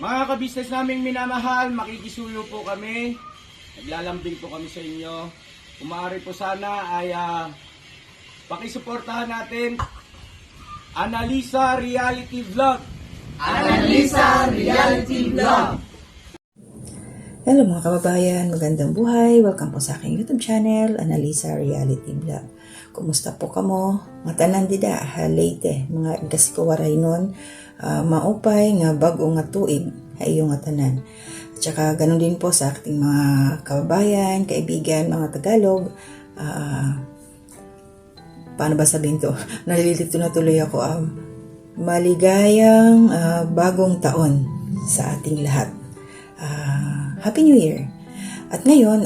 Mga kabisnes naming minamahal, makikisuyo po kami. Naglalambing po kami sa inyo. Kung maaari po sana ay pakisuportahan natin Analisa Reality Vlog. Analisa Reality Vlog. Hello mga kababayan, magandang buhay. Welcome po sa aking YouTube channel, Analisa Reality Vlog. Kumusta po kamo? Matanan dida, halate. Mga kasi ko waray nun, maupay nga bago nga tuig, hayong nga tanan. At saka ganun din po sa ating mga kababayan, kaibigan, mga Tagalog. Paano ba sabihin to? Nalilito na tuloy ako. Maligayang bagong taon sa ating lahat. Happy New Year! At ngayon,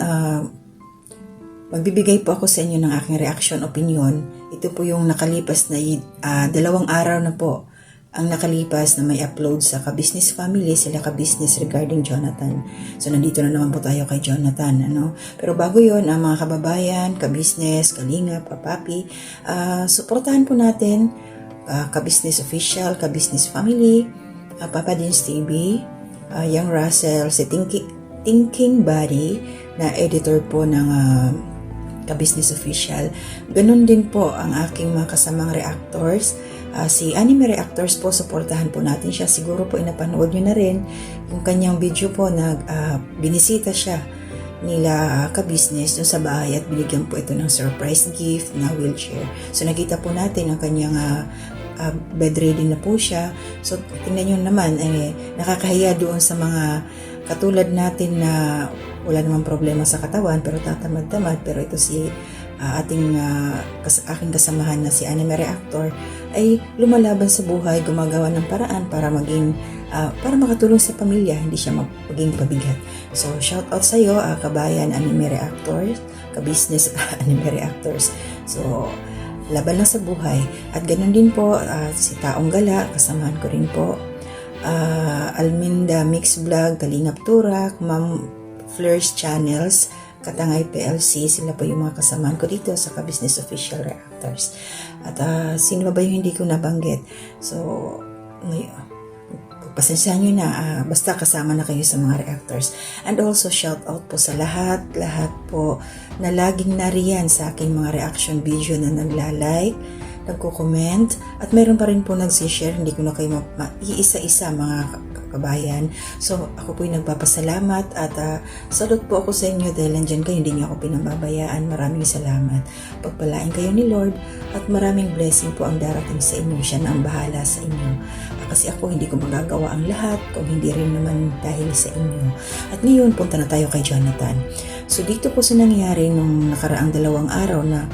magbibigay po ako sa inyo ng aking reaction opinion. Ito po yung nakalipas na 2 araw na po ang nakalipas na may upload sa Ka-Business Family, sila Ka-Business regarding Jonathan. So, nandito na naman po tayo kay Jonathan. Pero bago yun, mga kababayan, Ka-Business, Kalingap, Papi, suportahan po natin Ka-Business Official, Ka-Business Family, Papa Dins TV, Young Russell, si Thinking Body na editor po ng Ka-Business Official. Ganun din po ang aking mga kasamang reactors. Si Anime Reactors po, supportahan po natin siya. Siguro po inapanood nyo na rin yung kanyang video po na binisita siya nila Ka-Business dun sa bahay at binigyan po ito ng surprise gift na wheelchair. So nakita po natin ang kanyang bedridden na po siya. So tingnan nyo naman, nakakahiya doon sa mga katulad natin na wala namang problema sa katawan pero tatamad-tamad. Pero ito si aking kasamahan na si Anime Reactor ay lumalaban sa buhay, gumagawa ng paraan para maging para makatulong sa pamilya, hindi siya maging pabigat. So shout out sa iyo, kabayan Anime Reactors, Ka-Business Anime Reactors. So laban lang sa buhay. At ganun din po si Taong Gala, kasamahan ko rin po. Alminda Mix Vlog, Kalingap Turak, Ma'am Fleurs Channels, Katangay PLC, sila po yung mga kasamahan ko dito sa Ka-Business Official Reactors. At sino ba yung hindi ko nabanggit? So, pasensyahan nyo na, basta kasama na kayo sa mga reactors. And also, shout out po sa lahat po na laging nariyan sa aking mga reaction video na nagla-like, nagko-comment, at meron pa rin po nagsishare. Hindi ko na kayo iisa-isa mga kabayan. So, ako po yung nagpapasalamat at salute po ako sa inyo dahil nandyan kayo, hindi niyo ako pinababayaan. Maraming salamat. Pagpalain kayo ni Lord at maraming blessing po ang darating sa inyo. Siya na ang bahala sa inyo. Kasi ako hindi ko magagawa ang lahat kung hindi rin naman dahil sa inyo. At ngayon, punta na tayo kay Jonathan. So, dito po sa nangyari nung nakaraang 2 araw na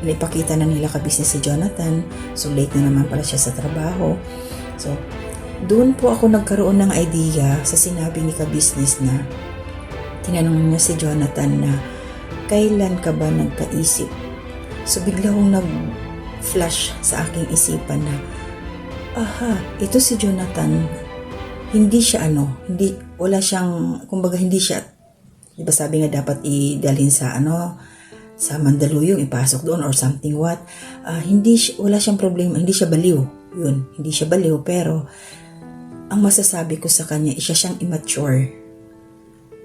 naipakita na nila Ka-Business si Jonathan. So, late na naman pala siya sa trabaho. So, doon po ako nagkaroon ng idea sa sinabi ni Ka-Business na tinanong niya si Jonathan na kailan ka ba nagkaisip? So, bigla akong nag-flash sa aking isipan na ito si Jonathan, hindi siya wala siyang, kumbaga hindi siya, di ba sabi nga dapat idalhin sa sa Mandaluyong, ipasok doon or something what, wala siyang problema, hindi siya baliw. Yun, hindi siya baliw, pero ang masasabi ko sa kanya, siya siyang immature.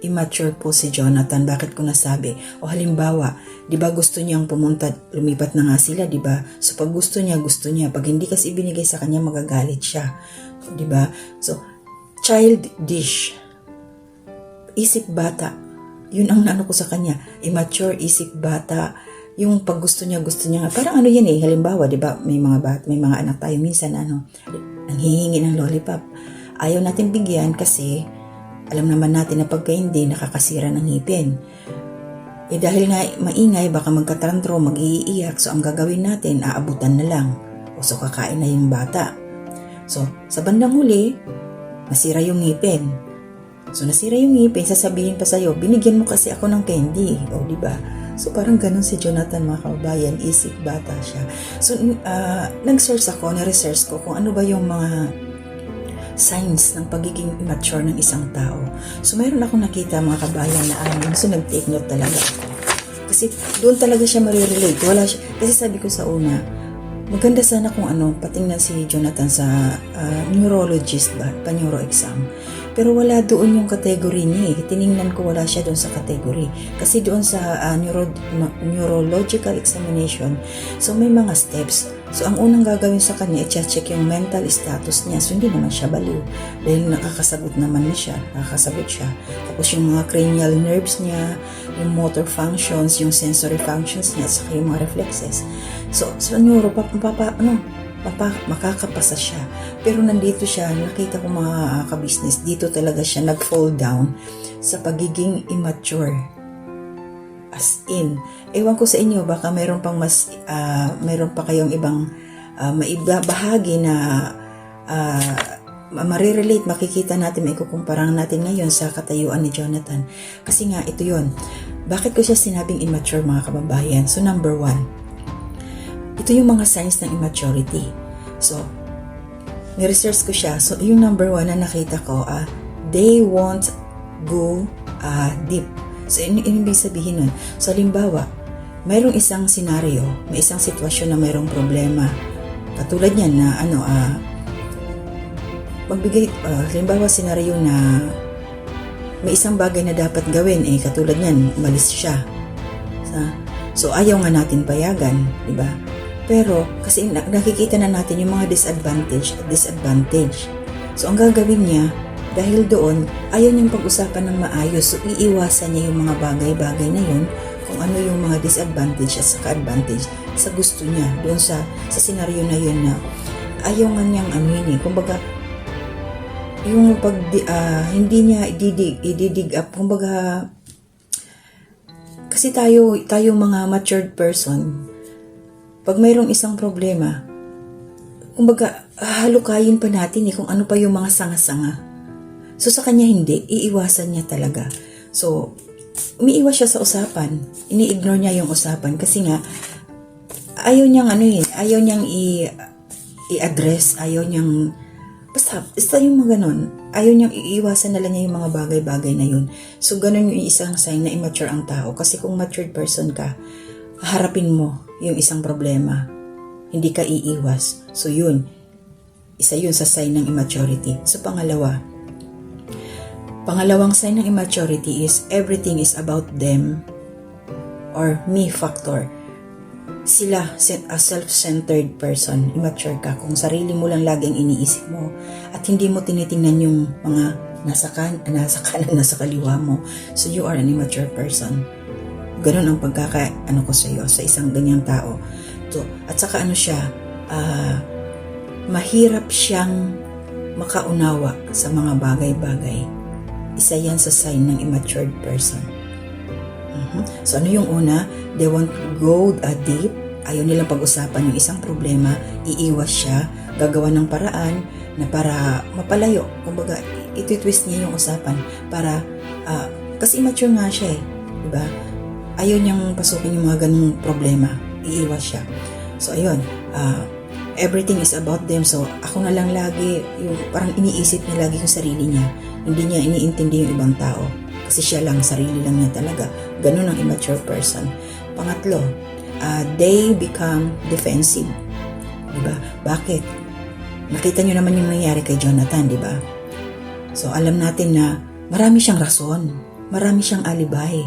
Immature po si Jonathan. Bakit ko nasabi? O halimbawa, di ba gusto niyang pumunta, lumipat na nga sila, di ba? So pag gusto niya. Pag hindi kasi ibinigay sa kanya, magagalit siya. Di ba? So, childish. Isip bata. Yun ang naano ko sa kanya. Immature, isip bata. Yung pag gusto niya nga. Parang yan halimbawa, di ba, may mga anak tayo minsan, nanghihingi ng lollipop. Ayaw natin bigyan kasi alam naman natin na pagka hindi, nakakasira ng ngipin. Dahil nga maingay, baka magkatantro, mag-iiyak. So, ang gagawin natin, aabutan na lang. So, kakain na yung bata. So, sa bandang huli, nasira yung ngipin. So, nasira yung ngipin, sasabihin pa sa'yo, binigyan mo kasi ako ng candy. O, di ba? So, parang ganun si Jonathan, mga kababayan, isip bata siya. So, nag-search ako, na-research ko kung ano ba yung mga signs ng pagiging immature ng isang tao. So, mayroon akong nakita, mga kabayan, na so nag-take note talaga ako. Kasi, doon talaga siya marirelate. Kasi sabi ko sa una, maganda sana kung patingnan si Jonathan sa neurologist ba, pa-neuro exam. Pero wala doon yung category niya eh. Tiningnan ko, wala siya doon sa category. Kasi doon sa neurological examination, so may mga steps. So ang unang gagawin sa kanya, i-check yung mental status niya. So hindi naman siya baliw. Dahil nakakasagot naman siya. Nakakasagot siya. Tapos yung mga cranial nerves niya, yung motor functions, yung sensory functions niya, saka yung mga reflexes. So sa neuro, makakapasa siya. Pero nandito siya, nakita ko mga ka-business, dito talaga siya nag-fall down sa pagiging immature. As in, ewan ko sa inyo, baka meron pa kayong ibang maibabahagi na marirelate, makikita natin, maikukumpara natin ngayon sa katayuan ni Jonathan. Kasi nga, ito yon. Bakit ko siya sinabing immature, mga kababayan? So, number 1, ito yung mga signs ng immaturity. So, ni-research ko siya. So, yung number 1 na nakita ko, they won't go deep. So, ibig sabihin nun. So, halimbawa, mayroong isang senaryo, may isang sitwasyon na mayroong problema. Katulad niyan na, halimbawa, senaryo na may isang bagay na dapat gawin, katulad niyan, umalis siya. So, ayaw nga natin payagan, di ba? Pero, kasi nakikita na natin yung mga disadvantage. So, ang gagawin niya, dahil doon, ayaw niyang pag-usapan ng maayos. So, iiwasan niya yung mga bagay-bagay na yun, kung ano yung mga disadvantage at saka advantage sa gusto niya. Doon sa senaryo na yun na, ayaw nga niyang kumbaga, yung hindi niya i-dig up, kumbaga, kasi tayo mga matured person, pag mayroong isang problema, kumbaga, halukayin pa natin kung ano pa yung mga sanga-sanga. So, sa kanya hindi, iiwasan niya talaga. So, umiiwas siya sa usapan. Ini-ignore niya yung usapan kasi nga, ayaw niyang ayaw niyang i-address, ayaw niyang, basta yung mga ganun, ayaw niyang iiwasan na lang niya yung mga bagay-bagay na yun. So, ganun yung isang sign na immature ang tao. Kasi kung matured person ka, harapin mo yung isang problema. Hindi ka iiwas. So, yun. Isa yun sa sign ng immaturity. So, pangalawang sign ng immaturity is everything is about them or me factor. Sila, a self-centered person, immature ka kung sarili mo lang laging iniisip mo at hindi mo tinitingnan yung mga nasa kanan, nasa kaliwa mo. So, you are an immature person. Ganun ang ko sa iyo, sa isang ganyang tao. At saka siya, mahirap siyang makaunawa sa mga bagay-bagay. Isa yan sa sign ng immatured person. So, yung una? They won't go deep. Ayaw nilang pag-usapan yung isang problema. Iiwas siya. Gagawa ng paraan na para mapalayo. Kumbaga, iti-twist niya yung usapan para, kasi immature nga siya diba? Ayaw niyang pasukin yung mga ganung problema. Iiwas siya. So, ayun. Everything is about them. So, ako na lang lagi, yung parang iniisip niya lagi yung sarili niya. Hindi niya iniintindi yung ibang tao. Kasi siya lang, sarili lang niya talaga. Ganun ang immature person. Pangatlo, they become defensive. Diba? Bakit? Nakita niyo naman yung nangyari kay Jonathan, diba? So, alam natin na marami siyang rason. Marami siyang alibay.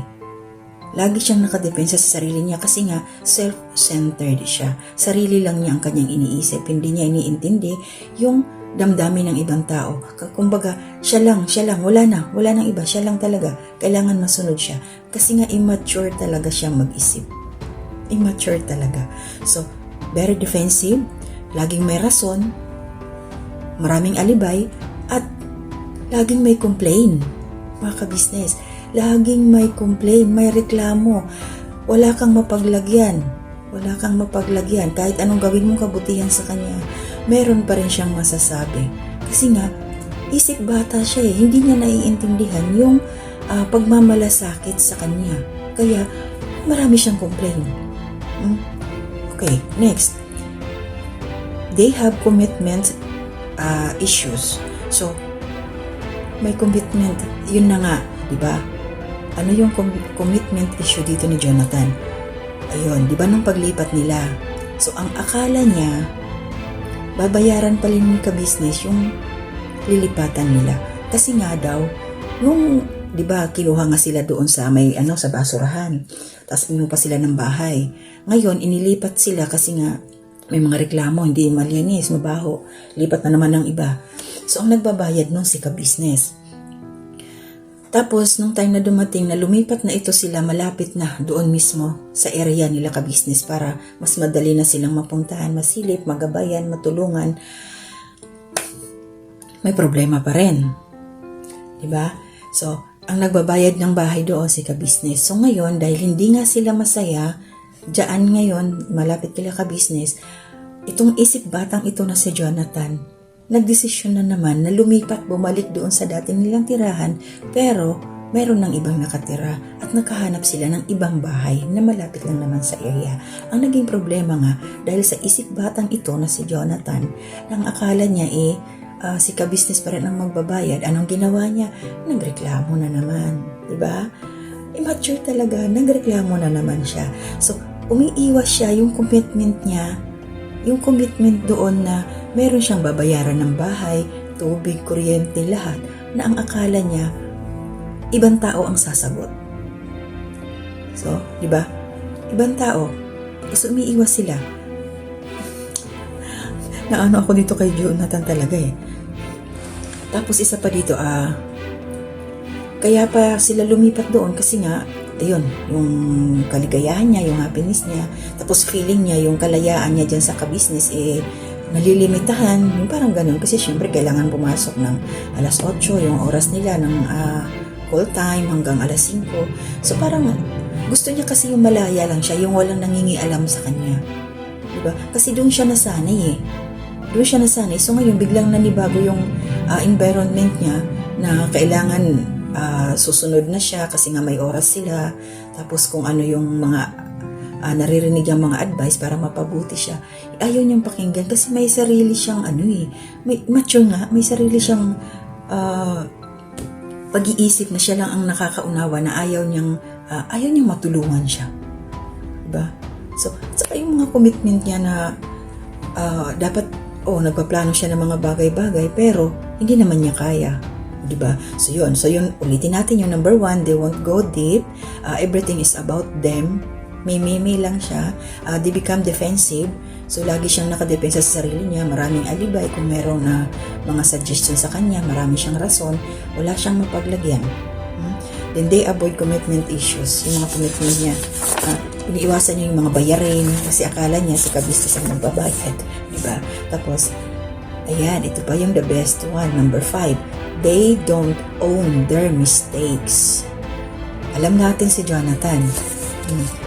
Lagi siyang nakadepensa sa sarili niya kasi nga self-centered siya. Sarili lang niya ang kanyang iniisip. Hindi niya iniintindi yung damdamin ng ibang tao. Kumbaga, siya lang, wala nang iba, siya lang talaga. Kailangan masunod siya. Kasi nga immature talaga siya mag-isip. Immature talaga. So, very defensive, laging may rason, maraming alibay, at laging may complain. Mga ka-business, laging may complain, may reklamo. Wala kang mapaglagyan. Kahit anong gawin mong kabutihan sa kanya, meron pa rin siyang masasabi. Kasi nga, isip bata siya Hindi niya naiintindihan yung pagmamalasakit sa kanya. Kaya, marami siyang complain. Okay, next. They have commitment issues. So, may commitment. Yun na nga, di ba? Ano yung commitment issue dito ni Jonathan? Ayun, di ba nung paglipat nila, So, ang akala niya, babayaran pa rin ni ka-business yung lilipatan nila. Kasi nga daw, nung, di ba, kiluha nga sila doon sa may, sa basurahan. Tapos pinupa sila ng bahay. Ngayon, inilipat sila kasi nga, may mga reklamo, hindi malinis, mabaho. Lipat na naman ng iba. So, ang nagbabayad nun si ka-business. Tapos, nung time na dumating na lumipat na ito sila, malapit na doon mismo sa area nila ka-business para mas madali na silang mapuntahan, masilip, magabayan, matulungan. May problema pa rin. Diba? So, ang nagbabayad ng bahay doon si ka-business. So, ngayon, dahil hindi nga sila masaya, diyan ngayon, malapit kila ka-business, itong isip batang ito na si Jonathan, nagdesisyon na naman na lumipat, bumalik doon sa dati nilang tirahan, pero mayroon ng ibang nakatira at nakahanap sila ng ibang bahay na malapit lang naman sa area. Ang naging problema nga, dahil sa isip batang ito na si Jonathan, nang akala niya si ka-business pa rin ang magbabayad, anong ginawa niya? Nagreklamo na naman, diba? Immature talaga, nagreklamo na naman siya. So, umiiwas siya yung commitment niya, yung commitment doon na meron siyang babayaran ng bahay, tubig, kuryente, lahat, na ang akala niya, ibang tao ang sasagot. So, di ba? Ibang tao. So, umiiwas sila. Naano ako dito kay Jonathan talaga eh. Tapos isa pa dito, kaya pa sila lumipat doon kasi nga, yun, yung kaligayahan niya, yung happiness niya, tapos feeling niya, yung kalayaan niya dyan sa ka-business, nalilimitahan, yung parang ganun, kasi syempre kailangan pumasok ng alas 8, yung oras nila ng call time hanggang alas 5. So parang gusto niya kasi yung malaya lang siya, yung walang nangingialam sa kanya. Diba? Kasi doon siya nasanay eh. Doon siya nasanay. So ngayon, biglang nanibago yung environment niya na kailangan susunod na siya kasi nga may oras sila. Tapos kung ano yung mga naririnig yung mga advice para mapabuti siya, ayaw niyang pakinggan kasi may sarili siyang may mature nga, may sarili siyang pag-iisip na siya lang ang nakakaunawa na ayaw niyang matulungan siya. Diba? So, saka yung mga commitment niya na dapat, nagpaplano siya ng mga bagay-bagay pero hindi naman niya kaya. Diba? So yun, ulitin natin yung number 1, they won't go deep. Everything is about them. May lang siya. They become defensive. So lagi siyang nakadepensa sa sarili niya. Maraming alibay kung meron na mga suggestion sa kanya. Marami siyang rason. Wala siyang mapaglagyan. Then they avoid commitment issues. Yung mga commitment niya. Iniiwasan niya yung mga bayarin kasi akala niya si ka-business ang magbabayad. Diba? Tapos, ayan, ito pa yung the best one. Number 5. They don't own their mistakes. Alam natin si Jonathan,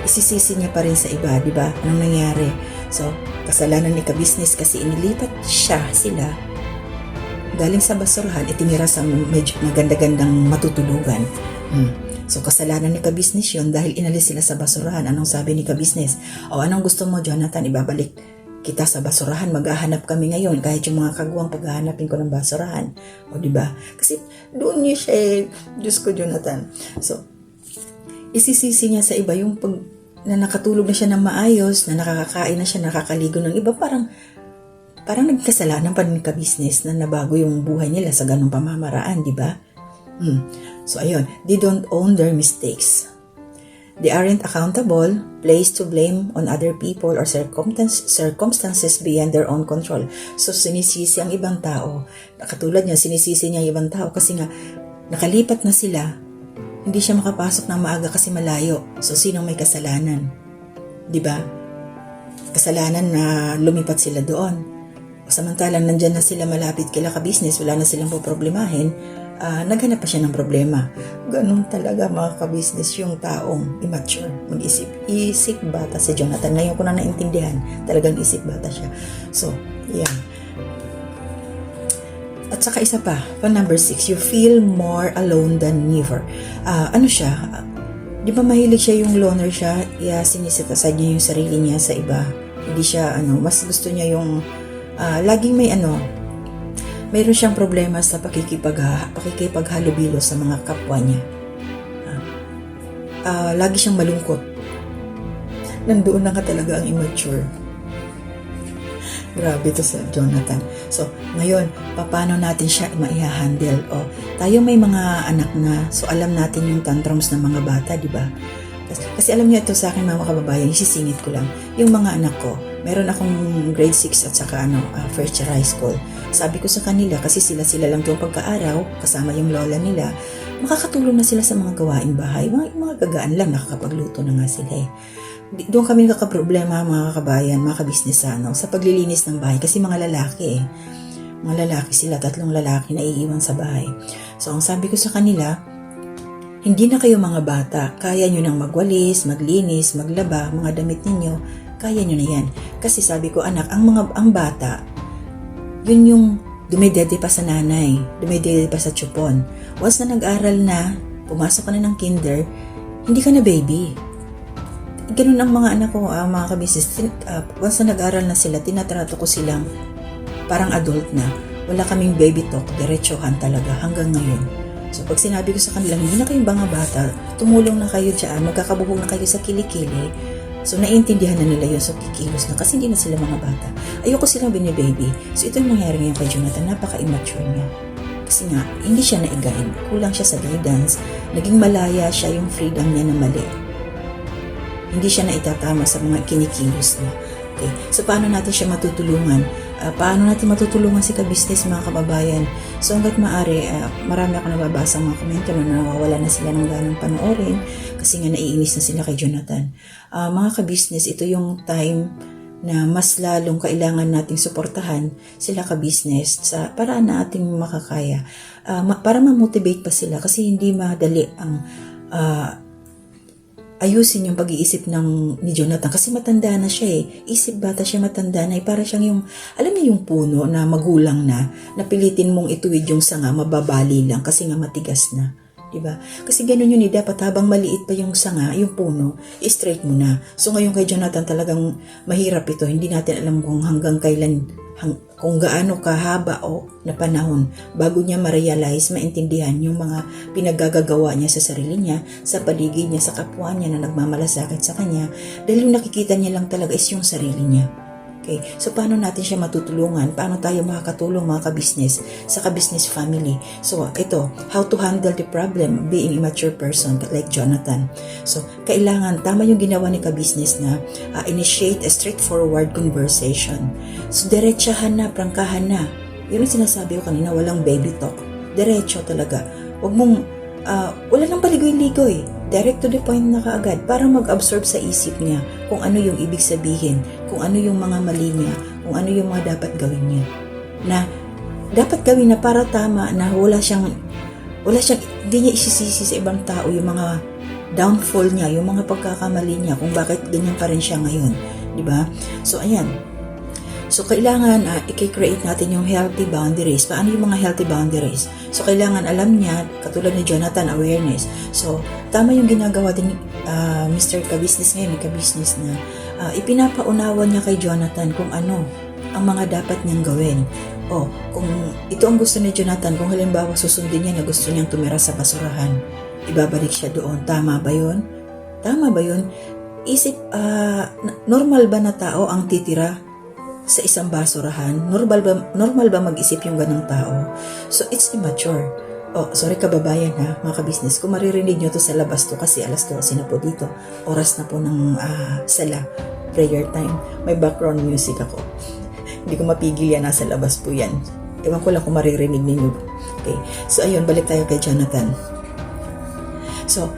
isisisi niya pa rin sa iba, di ba? Anong nangyari? So, kasalanan ni ka-business kasi inilipat sila galing sa basurahan, itinira sa medyo maganda-gandang matutulugan. So, kasalanan ni ka-business yun dahil inalis sila sa basurahan. Anong sabi ni ka-business? Anong gusto mo, Jonathan? Ibabalik kita sa basurahan, maghahanap kami ngayon kahit yung mga kagwang paghahanapin ko ng basurahan. Diba? Kasi doon niya siya Diyos ko, Jonathan. So, isisisi niya sa iba yung na nakatulog na siya ng maayos, na nakakakain na siya, nakakaligo ng iba, parang nagkasalanan pa rin ka-business na nabago yung buhay nila sa ganung pamamaraan, diba? So, ayun, they don't own their mistakes. They aren't accountable, placed to blame on other people or circumstances beyond their own control. So, sinisisi ang ibang tao. Katulad niya, sinisisi niya ang ibang tao kasi nga, nakalipat na sila, hindi siya makapasok ng maaga kasi malayo. So, sinong may kasalanan? Diba? Kasalanan na lumipat sila doon. Samantalang nandyan na sila malapit kila ka-business, wala na silang poproblemahin, naghanap pa siya ng problema. Ganun talaga mga ka-business yung taong immature, mag-isip. Isip bata si Jonathan. Ngayon ko na naintindihan, talagang isip bata siya. So, yeah. At saka isa pa, number 6, you feel more alone than never. Di ba mahilig siya yung loner siya, siniset aside niya yung sarili niya sa iba. Hindi siya, mas gusto niya yung, laging mayroon siyang problema sa pakikipaghalubilo sa mga kapwa niya. Lagi siyang malungkot. Nandoon na ka talaga ang immature. Grabe to sa Jonathan. So, ngayon, paano natin siya maihahandle? O, tayo may mga anak na, so alam natin yung tantrums ng mga bata, di ba? Kasi alam niyo ito sa akin mga kababayan, sisingit ko lang. Yung mga anak ko, meron akong grade 6 at saka first year high school. Sabi ko sa kanila, kasi sila lang yung pagkaaraw, kasama yung lola nila, makakatulong na sila sa mga gawaing bahay. Mga gagaan lang, nakakapagluto na nga sila eh. Doon kami nagkakaproblema mga kabayan, mga kabisnesano, sa paglilinis ng bahay kasi mga lalaki eh. Mga lalaki sila, 3 lalaki na iiwan sa bahay. So ang sabi ko sa kanila, hindi na kayo mga bata, kaya nyo nang magwalis, maglinis, maglaba, mga damit ninyo, kaya nyo na yan. Kasi sabi ko anak, ang bata, yun yung dumidede pa sa nanay, dumidede pa sa tsupon. Once na nag-aral na, pumasok ka na ng kinder, hindi ka na baby. Ganun ang mga anak ko, mga kabisnes. Once na nag-aral na sila, tinatrato ko silang parang adult na. Wala kaming baby talk, diretsohan talaga hanggang ngayon. So pag sinabi ko sa kanila, hindi na kayong mga bata, tumulong na kayo dyan, magkakabuhong na kayo sa kilikili. So naiintindihan na nila yun, so kikilos na kasi hindi na sila mga bata. Ayoko silang binibaby. So ito yung nangyari ngayon kay Jonathan, napaka-immature niya. Kasi nga, hindi siya na-guide, kulang siya sa guidance, naging malaya siya yung freedom niya na mali. Hindi siya na itatama sa mga kinikilos niya. Okay. So, paano natin siya matutulungan? Paano natin matutulungan si ka-business, mga kababayan? So, hanggat maaari, marami ako nababasa mga komento na nawawala na sila ng ganang panoorin kasi nga naiinis na sila kay Jonathan. Mga ka-business, ito yung time na mas lalong kailangan nating suportahan sila ka-business sa paraan na ating makakaya. Para ma-motivate pa sila kasi hindi madali ang ayusin yung pag-iisip ni Jonathan kasi matanda na siya eh. Isip bata siya, matanda na eh. Para siyang yung, alam niyo yung puno na magulang na, napilitin mong ituwid yung sanga, mababali lang kasi nga matigas na. Diba? Kasi ganun yun eh, dapat habang maliit pa yung sanga, yung puno, straight mo na. So ngayon kay Jonathan talagang mahirap ito. Hindi natin alam kung hanggang kailan, kung gaano kahaba o na panahon bago niya ma-realize, maintindihan yung mga pinaggagawa niya sa sarili niya, sa paligid niya, sa kapwa niya na nagmamalasakit sa kanya. Dahil yung nakikita niya lang talaga is yung sarili niya. Okay? So, paano natin siya matutulungan? Paano tayo makakatulong mga ka-business sa ka-business family? So, ito, how to handle the problem being a mature person like Jonathan. So, kailangan, tama yung ginawa ni ka-business na initiate a straightforward conversation. So, diretsahan na, prangkahan na. Yun ang sinasabi ko kanina, walang baby talk. Diretso talaga. Huwag mong, wala nang paligoy-ligoy. Direct to the point na kaagad para mag-absorb sa isip niya kung ano yung ibig sabihin, kung ano yung mga mali niya, kung ano yung mga dapat gawin niya. Na dapat gawin na para tama na wala siyang, hindi niya isisisi sa ibang tao yung mga downfall niya, yung mga pagkakamali niya, kung bakit ganyan pa rin siya ngayon. Diba? So, ayan. So, kailangan i-create natin yung healthy boundaries. Paano yung mga healthy boundaries? So, kailangan alam niya, katulad ni Jonathan, awareness. So, tama yung ginagawa din Mr. Ka-Business ngayon, may Ka-Business na ipinapaunawa niya kay Jonathan kung ano ang mga dapat niyang gawin. O, kung ito ang gusto ni Jonathan, kung halimbawa susundin niya na gusto niyang tumira sa basurahan, ibabalik siya doon. Tama ba yun? Tama ba yun? Isip, normal ba na tao ang titira sa isang basurahan? Normal ba mag-isip yung ganong tao? So, it's immature. Oh, sorry kababayan ha, mga ka-business. Kung maririnig nyo to sa labas to kasi alas 12 na po dito. Oras na po ng sala, prayer time. May background music ako. Hindi ko mapigil yan, nasa labas po yan. Ewan ko lang kung maririnig ninyo. Okay, so ayun, balik tayo kay Jonathan. So,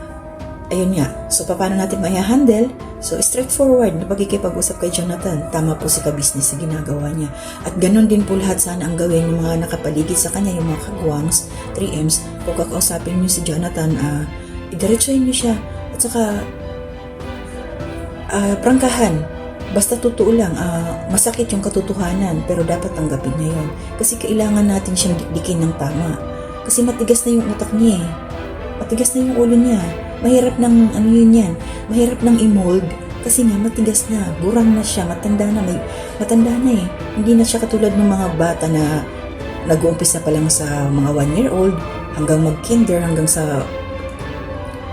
ayun nga. So, paano natin maya-handle? So, straightforward na pagkikipag-usap kay Jonathan. Tama po si ka-business sa ginagawa niya. At ganun din po lahat sana ang gawin ng mga nakapaligid sa kanya, yung mga kagwangs, 3Ms. Kung kakausapin niyo si Jonathan, idiretsuhin niyo siya. At saka, prangkahan. Basta totoo lang, masakit yung katotohanan, pero dapat tanggapin niya yun. Kasi kailangan natin siyang dikdikin ng tama. Kasi matigas na yung utak niya eh. Matigas na yung ulo niya. Mahirap ng, mahirap ng i-mold kasi nga matigas na, burang na siya, matanda na eh. Hindi na siya katulad ng mga bata na nag-uumpisa pa lang sa mga 1-year-old hanggang mag-kinder, hanggang sa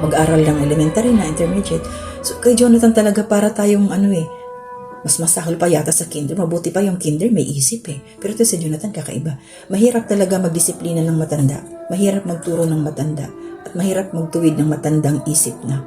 mag-aral ng elementary na, intermediate. So, kay Jonathan talaga para tayong Mas masahol pa yata sa kinder. Mabuti pa yung kinder, may isip eh. Pero ito si Jonathan, kakaiba. Mahirap talaga magdisiplina ng matanda. Mahirap magturo ng matanda. At mahirap magtuwid ng matandang isip na.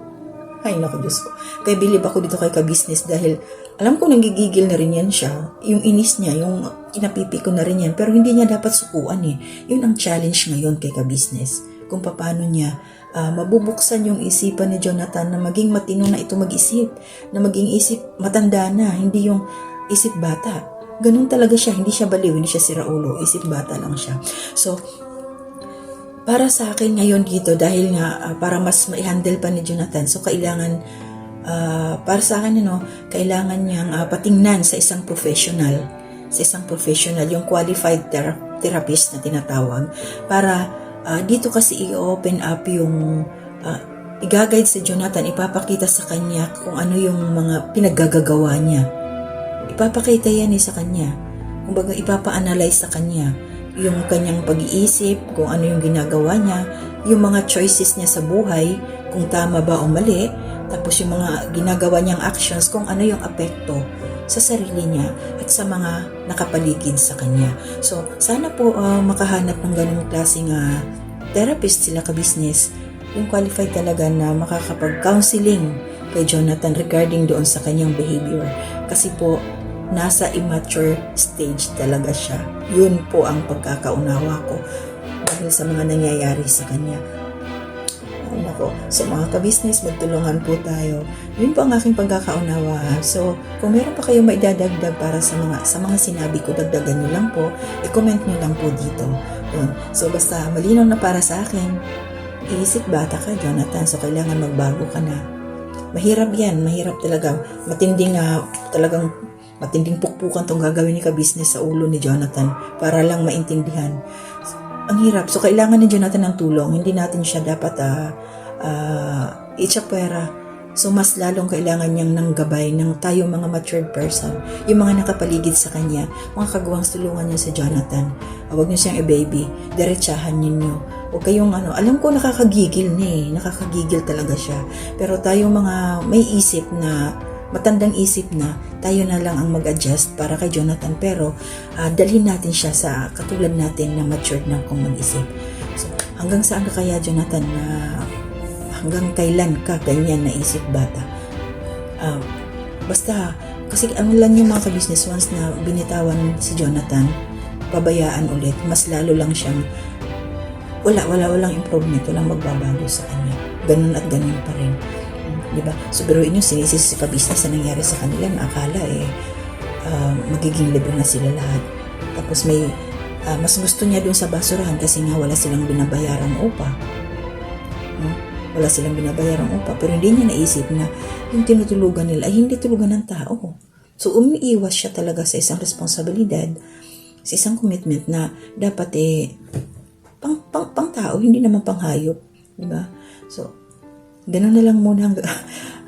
Ay, naku, Diyos ko. Kaya bilib ako dito kay ka-business dahil alam ko nanggigigil na rin yan siya. Yung inis niya, yung kinapipi ko na rin yan. Pero hindi niya dapat sukuan eh. Yun ang challenge ngayon kay ka-business. Kung paano niya mabubuksan yung isipan ni Jonathan na maging matino na ito mag-isip. Na maging isip matanda na, hindi yung isip bata. Ganun talaga siya. Hindi siya baliw, hindi siya siraulo. Isip bata lang siya. So, para sa akin ngayon dito, dahil nga para mas ma-handle pa ni Jonathan, so kailangan, para sa akin, kailangan niyang patingnan sa isang professional, yung qualified therapist na tinatawag, para dito kasi i-open up yung, i-guide si Jonathan, ipapakita sa kanya kung ano yung mga pinaggagawa niya. Ipapakita yan sa kanya. Kumbaga, ipapa-analyze sa kanya yung kanyang pag-iisip, kung ano yung ginagawa niya, yung mga choices niya sa buhay, kung tama ba o mali, tapos yung mga ginagawa niyang actions, kung ano yung apekto sa sarili niya at sa mga nakapaligid sa kanya. So, sana po makahanap ng ganung klaseng therapist sila ka-business, yung qualified talaga na makakapag-counseling kay Jonathan regarding doon sa kanyang behavior. Kasi po, nasa immature stage talaga siya. Yun po ang pagkakaunawa ko dahil sa mga nangyayari sa kanya. Nako, so mga ka-business, magtulungan po tayo. Yun po ang aking pagkakaunawa. So, kung meron pa kayong maidadagdag para sa mga sinabi ko, dagdagan nyo lang po, i-comment nyo lang po dito. Yun. So, basta malinaw na para sa akin, iisip bata ka, Jonathan, so kailangan magbago ka na. Mahirap yan, mahirap talaga. Matinding pukpukan tong gagawin ni ka-business sa ulo ni Jonathan para lang maintindihan. Ang hirap. So, kailangan ni Jonathan ng tulong. Hindi natin siya dapat itsapuera. So, mas lalong kailangan niyang ng gabay ng tayo mga matured person. Yung mga nakapaligid sa kanya, mga kagawang tulungan niyo si Jonathan. Huwag niyo siyang i-baby. Diretsahan niyo. Huwag kayong alam ko nakakagigil nakakagigil talaga siya. Pero tayo mga may isip na, matandang isip na, tayo na lang ang mag-adjust para kay Jonathan. Pero dalhin natin siya sa katulad natin na matured na kung mag-isip. So, hanggang saan ka kaya, Jonathan, na hanggang kailan ka ganyan na isip bata? Basta, kasi ano lang yung mga ka-business, once na binitawan si Jonathan, pabayaan ulit, mas lalo lang siyang walang improvement, walang magbabago sa kanya. Ganun at ganun pa rin. Diba? So, biruin nyo, sinisisi si ka-business na nangyari sa kanila na akala magiging libre na sila lahat. Tapos mas gusto niya doon sa basurahan kasi nga wala silang binabayarang upa. Wala silang binabayarang upa. Pero hindi niya naisip na yung tinutulugan nila ay hindi tulugan ng tao. So, umiiwas siya talaga sa isang responsibilidad, sa isang commitment na dapat pang tao, hindi naman pang hayop. Diba? So, ganun na lang muna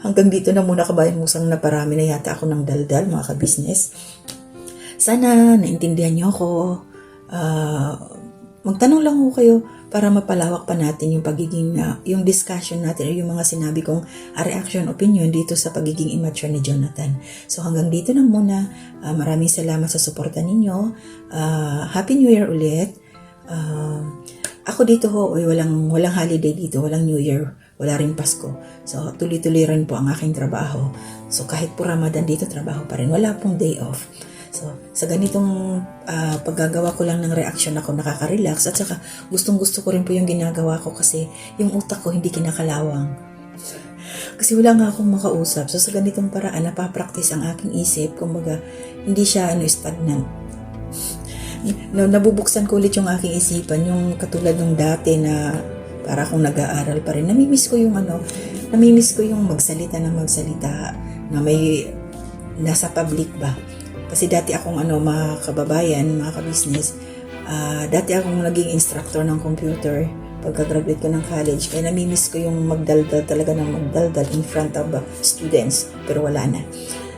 hanggang dito na muna, kabayan musang na parami na yata ako ng daldal, mga ka-business. Sana naintindihan niyo ako. Magtanong lang ho kayo para mapalawak pa natin yung pagiging, yung discussion natin o yung mga sinabi kong reaction, opinion dito sa pagiging immature ni Jonathan. So hanggang dito na muna. Maraming salamat sa suporta ninyo. Happy New Year ulit. Ako dito ho, walang holiday dito, walang New Year. Wala rin Pasko. So, tuloy-tuloy rin po ang aking trabaho. So, kahit po Ramadan dito, trabaho pa rin. Wala pong day off. So, sa ganitong paggagawa ko lang ng reaction ako, nakaka-relax. At saka, gustong-gusto ko rin po yung ginagawa ko kasi yung utak ko hindi kinakalawang. Kasi wala nga akong makausap. So, sa ganitong paraan, napapractice ang aking isip. Kumbaga, hindi siya stagnant. Nabubuksan ko ulit yung aking isipan. Yung katulad ng dati na para akong nag-aaral pa rin. Namimiss ko yung magsalita na may nasa public ba. Kasi dati akong mga kababayan, mga ka-business, dati akong naging instructor ng computer pagka-graduate ko ng college. Kaya namimiss ko yung magdaldal in front of students. Pero wala na.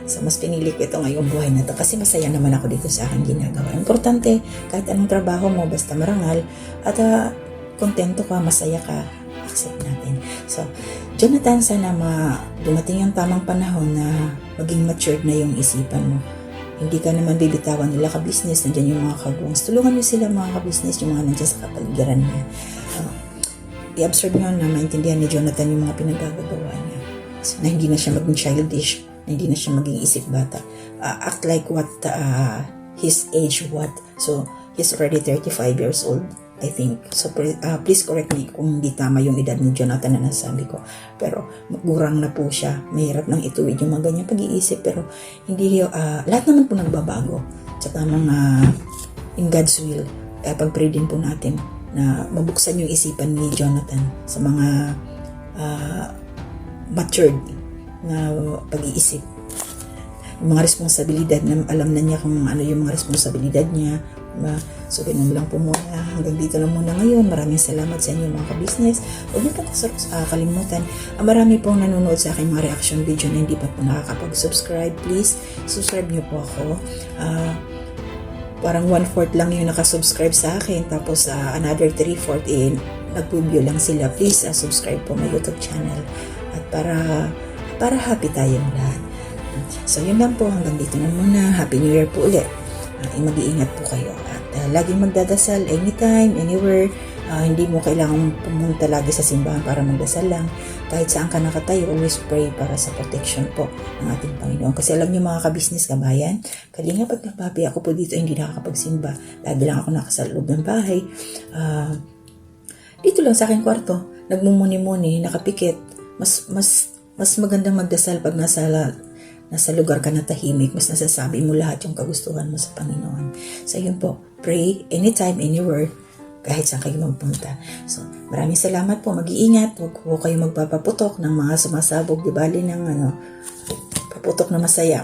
So, mas pinili ko ito ngayong buhay na to kasi masaya naman ako dito sa aking ginagawa. Importante, kahit anong trabaho mo, basta marangal at kontento ka, masaya ka, accept natin. So, Jonathan, sana dumating ang tamang panahon na maging matured na yung isipan mo. Hindi ka naman bibitawan nila ka-business, nandiyan yung mga kagwangs. Tulungan niyo sila mga ka-business, yung mga nandiyan sa kapaligiran niya. I-observe nyo na maintindihan ni Jonathan yung mga pinagagagawa niya. So, na hindi na siya maging childish, na hindi na siya maging isip bata. Act like what his age what. So, he's already 35 years old, I think. So, please correct me kung hindi tama yung edad ni Jonathan na nasabi ko. Pero, gurang na po siya. Mahirap nang ituwid yung mga ganyang pag-iisip. Pero, hindi, lahat naman po nagbabago. Sa tamang in God's will. Pag-pray din po natin na mabuksan yung isipan ni Jonathan sa mga matured na pag-iisip. Yung mga responsibilidad na alam na niya kung ano yung mga responsibilidad niya. So, ganun lang po muna. Hanggang dito lang muna ngayon. Maraming salamat sa inyo mga ka-business. Huwag niyo pong kalimutan. Marami pong nanonood sa aking mga reaction video na hindi pa po nakakapag-subscribe. Please, subscribe niyo po ako. Parang 1/4 lang yung nakasubscribe sa akin. Tapos, another 3/4 nag-view lang sila. Please, subscribe po my YouTube channel. At para happy tayong lahat. So, yun lang po. Hanggang dito na muna. Happy New Year po ulit. Mag-iingat po kayo. At laging magdadasal anytime, anywhere. Hindi mo kailangan pumunta lagi sa simbahan para magdasal lang. Kahit saan ka nakatayo, always pray para sa protection po ng ating Panginoon. Kasi alam niyo mga ka-business kabayan, kalinga pag nagpapi ako po dito hindi nakakapagsimba. Lagi lang ako nasa loob ng bahay. Dito lang sa aking kwarto, nagmumuni-muni, nakapikit. Mas magandang magdasal pag nasa lugar ka na tahimik, mas nasasabi mo lahat yung kagustuhan mo sa Panginoon. So yun po, pray anytime, anywhere, kahit saan kayo magpunta. So, maraming salamat po. Mag-iingat. Huwag po kayo magpapaputok ng mga sumasabog. Di bali ng paputok na masaya.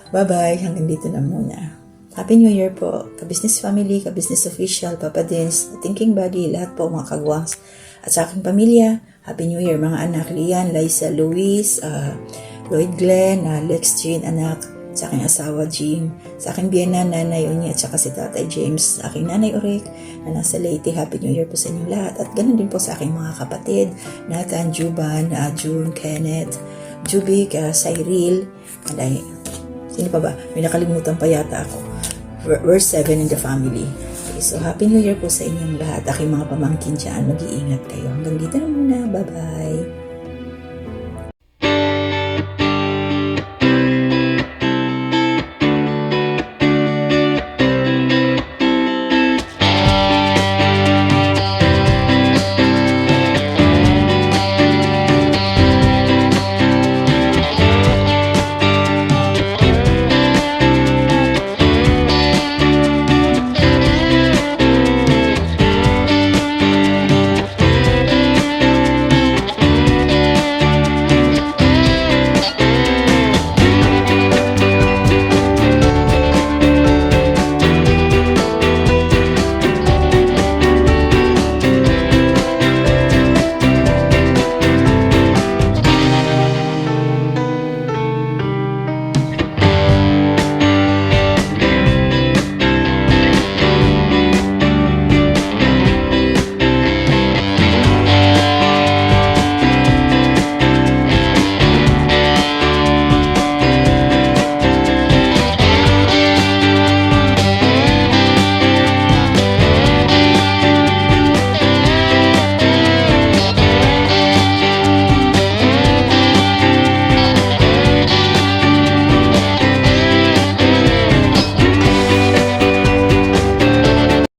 Bye-bye. Hanggang dito na muna. Happy New Year po. Ka-business family, ka-business official, Papa Dins, thinking buddy, lahat po mga kagwangs. At sa aking pamilya, Happy New Year mga anak. Lian, Liza, Luis, Lloyd Glenn, Lex Jean, anak. Sa aking asawa, Jim. Sa aking biyenan, Nanay Unya, at saka si Tatay James. Sa aking Nanay Urik, na nasa Leyte. Happy New Year po sa inyong lahat. At ganun din po sa aking mga kapatid. Nathan, Juban, June, Kenneth, Jubik, Cyril. Sino pa ba? May nakalimutan pa yata ako. We're 7 in the family. Okay, so Happy New Year po sa inyong lahat. Aking mga pamangkin dyan. Mag-iingat kayo. Hanggang dito na muna. Bye-bye.